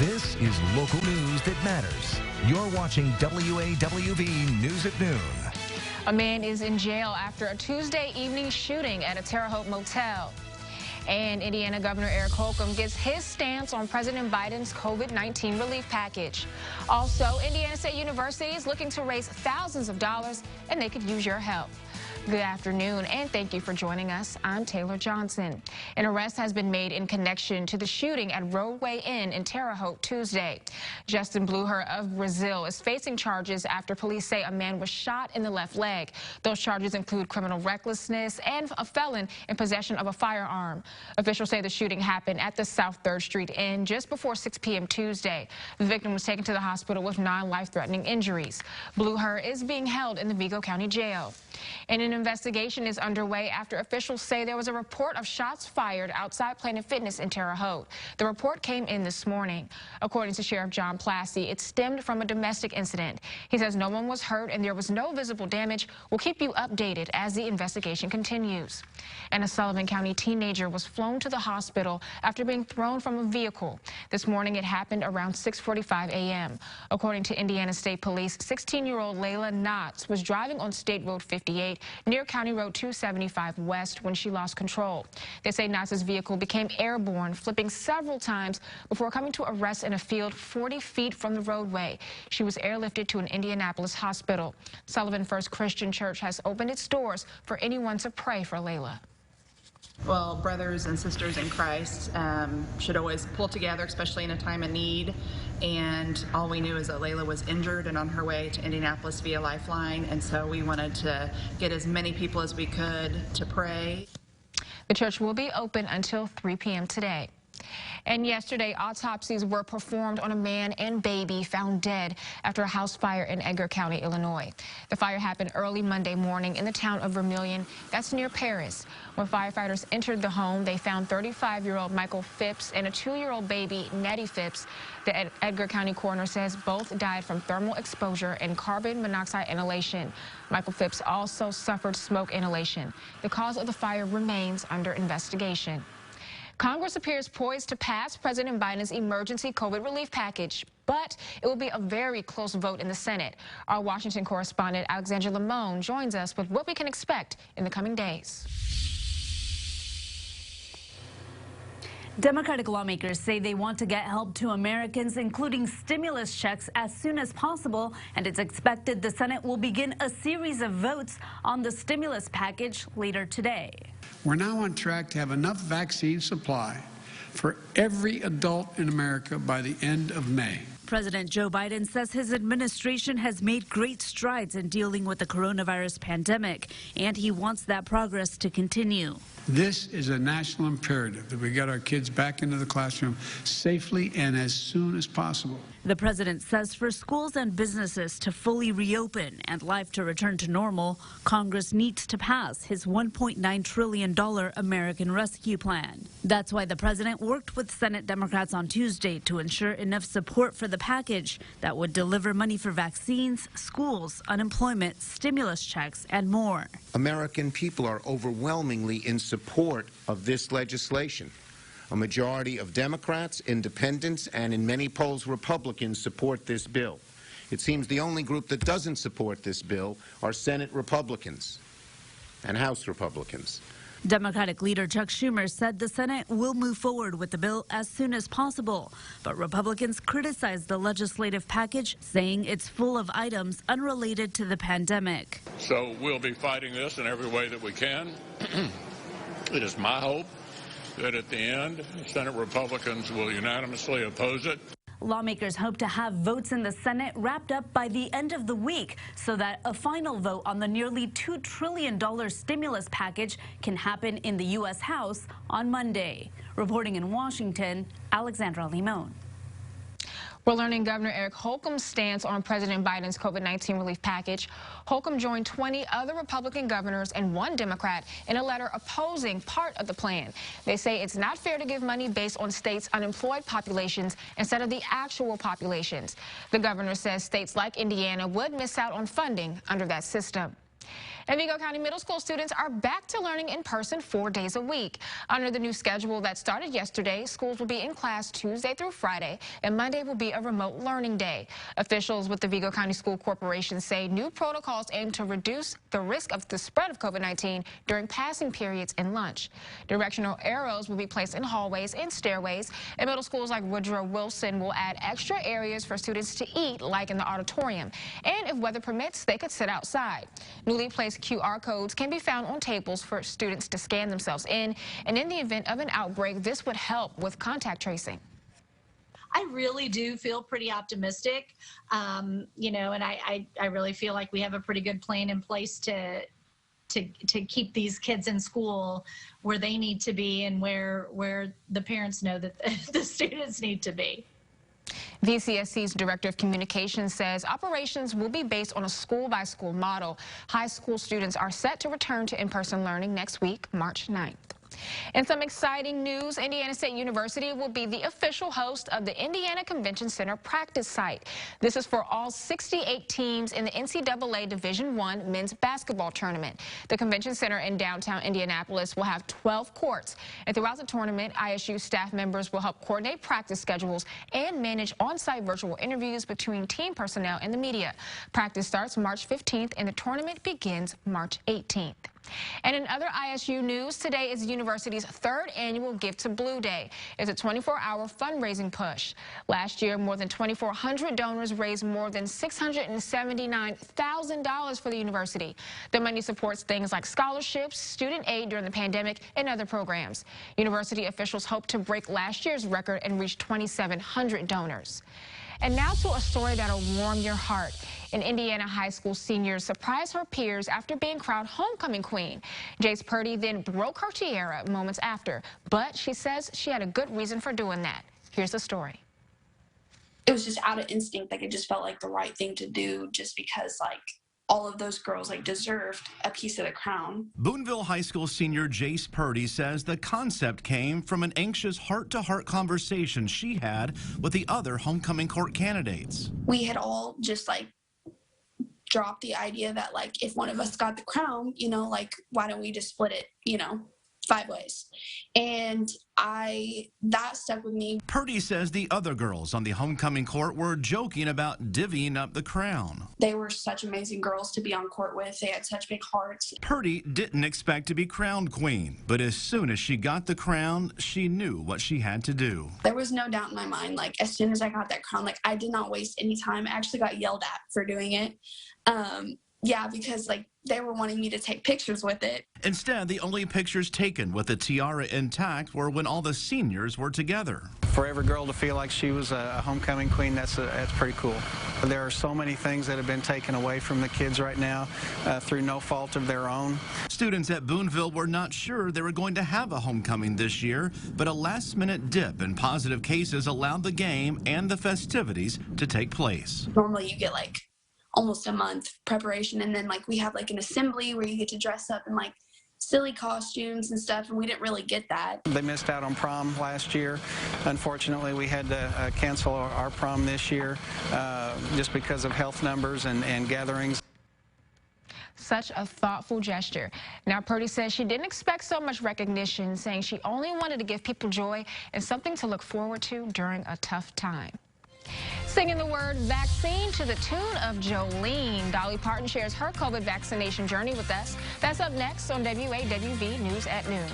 This is local news that matters. You're watching WAWV News at Noon. A man is in jail after a Tuesday evening shooting at a Terre Haute motel. And Indiana Governor Eric Holcomb gets his stance on President Biden's COVID-19 relief package. Also, Indiana State University is looking to raise thousands of dollars, and they could use your help. Good afternoon, and thank you for joining us. I'm Taylor Johnson. An arrest has been made in connection to the shooting at Roadway Inn in Terre Haute Tuesday. Justin Bluher of Brazil is facing charges after police say a man was shot in the left leg. Those charges include criminal recklessness and a felon in possession of a firearm. Officials say the shooting happened at the South 3rd Street Inn just before 6 p.m. Tuesday. The victim was taken to the hospital with non-life-threatening injuries. Bluher is being held in the Vigo County Jail. And an investigation is underway after officials say there was a report of shots fired outside Planet Fitness in Terre Haute. The report came in this morning. According to Sheriff John Plassey, it stemmed from a domestic incident. He says no one was hurt and there was no visible damage. We'll keep you updated as the investigation continues. And a Sullivan County teenager was flown to the hospital after being thrown from a vehicle. This morning it happened around 6:45 a.m. According to Indiana State Police, 16-year-old Layla Knotts was driving on State Road 58 near County Road 275 West when she lost control. They say Knotts' vehicle became airborne, flipping several times before coming to a rest in a field 40 feet from the roadway. She was airlifted to an Indianapolis hospital. Sullivan First Christian Church has opened its doors for anyone to pray for Layla. Well, brothers and sisters in Christ should always pull together, especially in a time of need. And all we knew is that Layla was injured and on her way to Indianapolis via Lifeline. And so we wanted to get as many people as we could to pray. The church will be open until 3 p.m. today. And yesterday, autopsies were performed on a man and baby found dead after a house fire in Edgar County, Illinois. The fire happened early Monday morning in the town of Vermillion, that's near Paris. When firefighters entered the home, they found 35-year-old Michael Phipps and a 2-year-old baby, Nettie Phipps. The Edgar County coroner says both died from thermal exposure and carbon monoxide inhalation. Michael Phipps also suffered smoke inhalation. The cause of the fire remains under investigation. Congress appears poised to pass President Biden's emergency COVID relief package, but it will be a very close vote in the Senate. Our Washington correspondent Alexandra Lamone joins us with what we can expect in the coming days. Democratic lawmakers say they want to get help to Americans, including stimulus checks, as soon as possible, and it's expected the Senate will begin a series of votes on the stimulus package later today. We're now on track to have enough vaccine supply for every adult in America by the end of May. President Joe Biden says his administration has made great strides in dealing with the coronavirus pandemic, and he wants that progress to continue. This is a national imperative that we get our kids back into the classroom safely and as soon as possible. The president says for schools and businesses to fully reopen and life to return to normal, Congress needs to pass his $1.9 trillion American Rescue Plan. That's why the president worked with Senate Democrats on Tuesday to ensure enough support for the package that would deliver money for vaccines, schools, unemployment, stimulus checks, and more. American people are overwhelmingly in support of this legislation. A majority of Democrats, independents, and in many polls Republicans support this bill. It seems the only group that doesn't support this bill are Senate Republicans and House Republicans. Democratic leader Chuck Schumer said the Senate will move forward with the bill as soon as possible, but Republicans criticized the legislative package, saying it's full of items unrelated to the pandemic. So we'll be fighting this in every way that we can. It is my hope that at the end, Senate Republicans will unanimously oppose it. Lawmakers hope to have votes in the Senate wrapped up by the end of the week so that a final vote on the nearly $2 trillion stimulus package can happen in the U.S. House on Monday. Reporting in Washington, Alexandra Limon. We're learning Governor Eric Holcomb's stance on President Biden's COVID-19 relief package. Holcomb joined 20 other Republican governors and 1 Democrat in a letter opposing part of the plan. They say it's not fair to give money based on states' unemployed populations instead of the actual populations. The governor says states like Indiana would miss out on funding under that system. And Vigo County Middle School students are back to learning in person 4 days a week. Under the new schedule that started yesterday, schools will be in class Tuesday through Friday, and Monday will be a remote learning day. Officials with the Vigo County School Corporation say new protocols aim to reduce the risk of the spread of COVID-19 during passing periods and lunch. Directional arrows will be placed in hallways and stairways, and middle schools like Woodrow Wilson will add extra areas for students to eat, like in the auditorium. And if weather permits, they could sit outside. Newly placed QR codes can be found on tables for students to scan themselves in, and in the event of an outbreak, this would help with contact tracing. I really do feel pretty optimistic, you know, and I really feel like we have a pretty good plan in place to keep these kids in school where they need to be and where the parents know that the students need to be. VCSC's Director of Communications says operations will be based on a school-by-school model. High school students are set to return to in-person learning next week, March 9th. In some exciting news, Indiana State University will be the official host of the Indiana Convention Center practice site. This is for all 68 teams in the NCAA Division I men's basketball tournament. The Convention Center in downtown Indianapolis will have 12 courts. And throughout the tournament, ISU staff members will help coordinate practice schedules and manage on-site virtual interviews between team personnel and the media. Practice starts March 15th and the tournament begins March 18th. And in other ISU news, today is the university's 3rd annual Give to Blue Day. It's a 24-hour fundraising push. Last year, more than 2,400 donors raised more than $679,000 for the university. The money supports things like scholarships, student aid during the pandemic, and other programs. University officials hope to break last year's record and reach 2,700 donors. And now to a story that'll warm your heart. An Indiana high school senior surprised her peers after being crowned homecoming queen. Jace Purdy then broke her tiara moments after, but she says she had a good reason for doing that. Here's the story. It was just out of instinct. Like, it just felt like the right thing to do, just because, like, all of those girls deserved a piece of the crown. Boonville High School senior Jace Purdy says the concept came from an anxious heart-to-heart conversation she had with the other homecoming court candidates. We had all just dropped the idea that if one of us got the crown, why don't we just split it, 5 ways. And that stuck with me. Purdy says the other girls on the homecoming court were joking about divvying up the crown. They were such amazing girls to be on court with. They had such big hearts. Purdy didn't expect to be crowned queen, but as soon as she got the crown, she knew what she had to do. There was no doubt in my mind, as soon as I got that crown, I did not waste any time. I actually got yelled at for doing it. Yeah, because they were wanting me to take pictures with it. Instead, the only pictures taken with the tiara intact were when all the seniors were together. For every girl to feel like she was a homecoming queen, that's pretty cool. There are so many things that have been taken away from the kids right now through no fault of their own. Students at Boonville were not sure they were going to have a homecoming this year, but a last-minute dip in positive cases allowed the game and the festivities to take place. Normally you get almost a month preparation, and then we have an assembly where you get to dress up in silly costumes and stuff, and we didn't really get that. They missed out on prom last year. Unfortunately, we had to cancel our prom this year just because of health numbers and gatherings. Such a thoughtful gesture. Now, Purdy says she didn't expect so much recognition, saying she only wanted to give people joy and something to look forward to during a tough time. Singing the word vaccine to the tune of Jolene, Dolly Parton shares her COVID vaccination journey with us. That's up next on WAWV News at Noon.